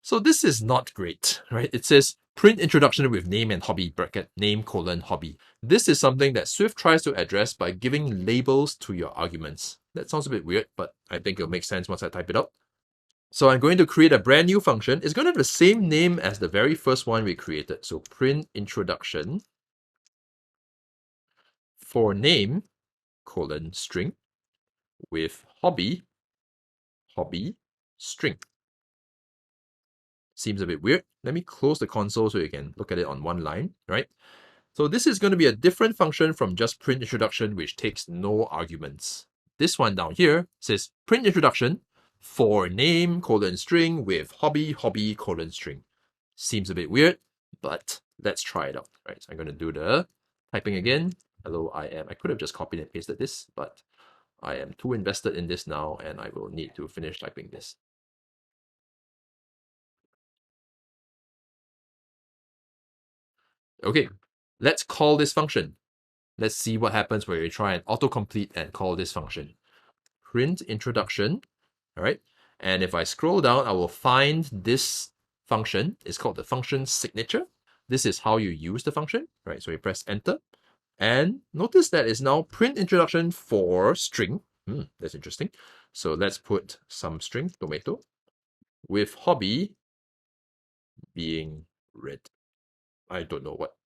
So this is not great, right? It says print introduction with name and hobby bracket, name colon hobby. This is something that Swift tries to address by giving labels to your arguments. That sounds a bit weird, but I think it'll make sense once I type it out. So I'm going to create a brand new function. It's going to have the same name as the very first one we created. So print introduction for name colon string with hobby string. Seems a bit weird. Let me close the console so you can look at it on one line, right? So this is going to be a different function from just print introduction, which takes no arguments. This one down here says print introduction for name colon string with hobby colon string. Seems a bit weird, but let's try it out. Right, so I'm going to do the typing again. Hello, I could have just copied and pasted this, but I am too invested in this now, and I will need to finish typing this. Okay, let's call this function. Let's see what happens when we try and autocomplete and call this function. Print introduction, all right? And if I scroll down, I will find this function. It's called the function signature. This is how you use the function, right? So you press enter. And notice that it's now print introduction for string. That's interesting. So let's put some string, tomato, with hobby being red. I don't know what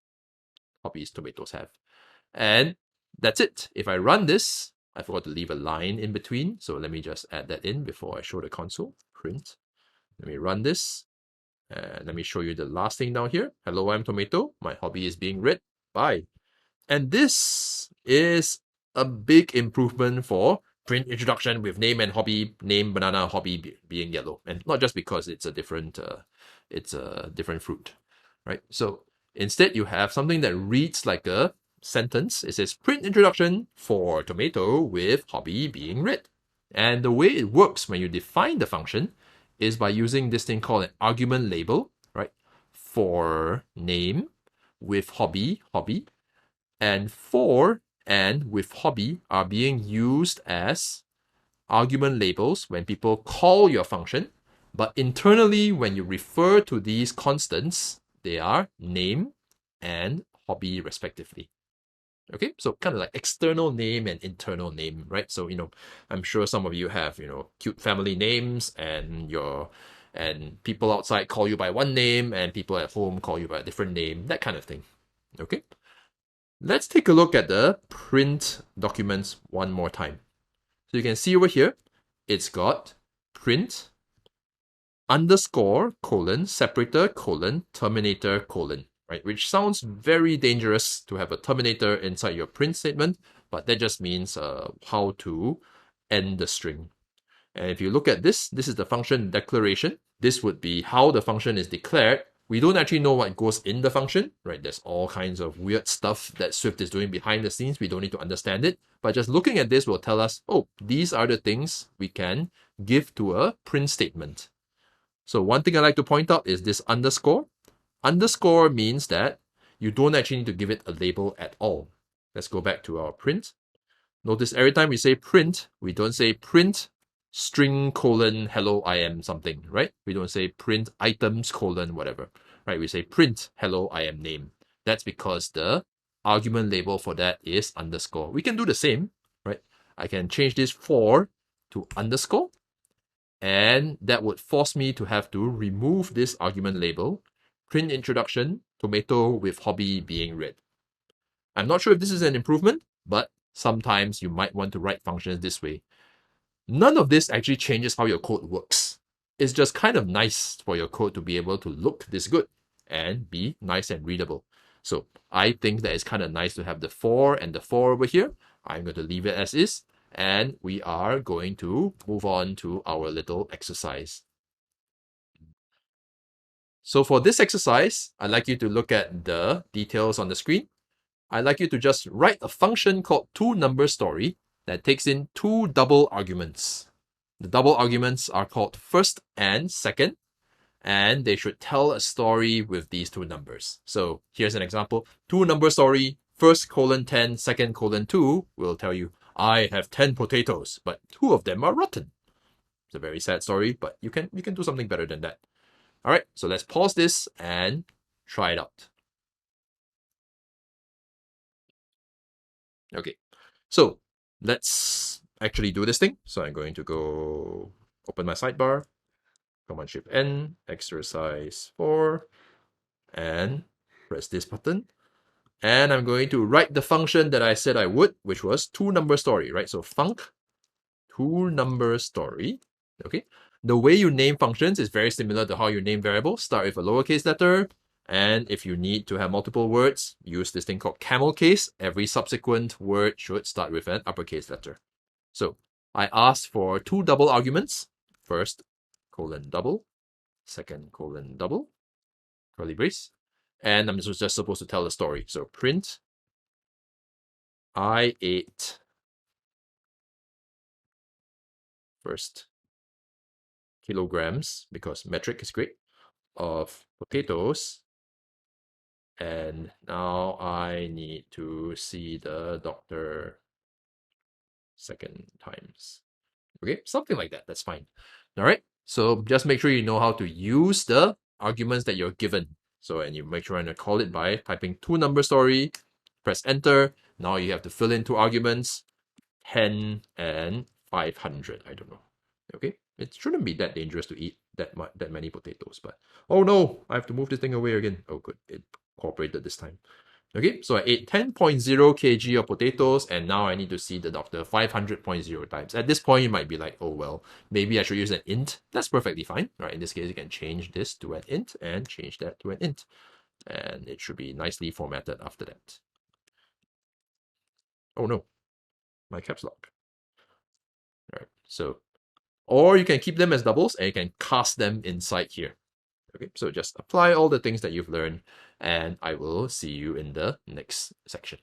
hobbies tomatoes have. And that's it. If I run this, I forgot to leave a line in between. So let me just add that in before I show the console. Print. Let me run this. And let me show you the last thing down here. Hello, I'm Tomato. My hobby is being red. Bye. And this is a big improvement for print introduction with name and hobby, name banana, hobby being yellow. And not just because it's a different fruit, right? So instead you have something that reads like a sentence. It says print introduction for tomato with hobby being red. And the way it works when you define the function is by using this thing called an argument label, right? For name with hobby, and for and with hobby are being used as argument labels when people call your function, but internally when you refer to these constants, they are name and hobby respectively. Okay, so kind of like external name and internal name, right? So, I'm sure some of you have, cute family names and people outside call you by one name and people at home call you by a different name, that kind of thing. Okay. Let's take a look at the print documents one more time. So you can see over here, it's got print underscore colon separator colon terminator colon, right? Which sounds very dangerous to have a terminator inside your print statement, but that just means how to end the string. And if you look at this is the function declaration. This would be how the function is declared. We don't actually know what goes in the function, right? There's all kinds of weird stuff that Swift is doing behind the scenes. We don't need to understand it. But just looking at this will tell us, oh, these are the things we can give to a print statement. So one thing I like to point out is this underscore. Underscore means that you don't actually need to give it a label at all. Let's go back to our print. Notice every time we say print, we don't say print string colon hello I am something, right? We don't say print items colon whatever, right? We say print hello I am name. That's because the argument label for that is underscore. We can do the same, right? I can change this for to underscore, and that would force me to have to remove this argument label, print introduction, tomato with hobby being red. I'm not sure if this is an improvement, but sometimes you might want to write functions this way. None of this actually changes how your code works. It's just kind of nice for your code to be able to look this good and be nice and readable. So I think that it's kind of nice to have the for and the for over here. I'm going to leave it as is, and we are going to move on to our little exercise. So for this exercise, I'd like you to look at the details on the screen. I'd like you to just write a function called toNumberStory that takes in two double arguments. The double arguments are called first and second, and they should tell a story with these two numbers. So here's an example. toNumberStory, first colon 10, second colon 2 will tell you, I have 10 potatoes, but 2 of them are rotten. It's a very sad story, but you can do something better than that. All right, so let's pause this and try it out. Okay, so let's actually do this thing. So I'm going to go open my sidebar, Command Shift N, exercise 4, and press this button. And I'm going to write the function that I said I would, which was two-number story, right? So func two-number story. Okay. The way you name functions is very similar to how you name variables. Start with a lowercase letter. And if you need to have multiple words, use this thing called camel case. Every subsequent word should start with an uppercase letter. So I asked for two double arguments. First, colon double. Second, colon double. Curly brace. And I'm just supposed to tell the story. So print I ate first kilograms, because metric is great, of potatoes, and now I need to see the doctor second times. Okay, something like that. That's fine. All right. So just make sure you know how to use the arguments that you're given. So, and you make sure to call it by typing two-number story, press enter. Now you have to fill in two arguments, 10 and 500. I don't know. Okay, it shouldn't be that dangerous to eat that many potatoes, but oh no, I have to move this thing away again. Oh good, it cooperated this time. Okay, so I ate 10.0 kg of potatoes, and now I need to see the doctor 500.0 times. At this point, you might be like, oh well, maybe I should use an int. That's perfectly fine. Right, in this case, you can change this to an int and change that to an int. And it should be nicely formatted after that. Oh no, my caps lock. All right, so, or you can keep them as doubles and you can cast them inside here. Okay, so just apply all the things that you've learned, and I will see you in the next section.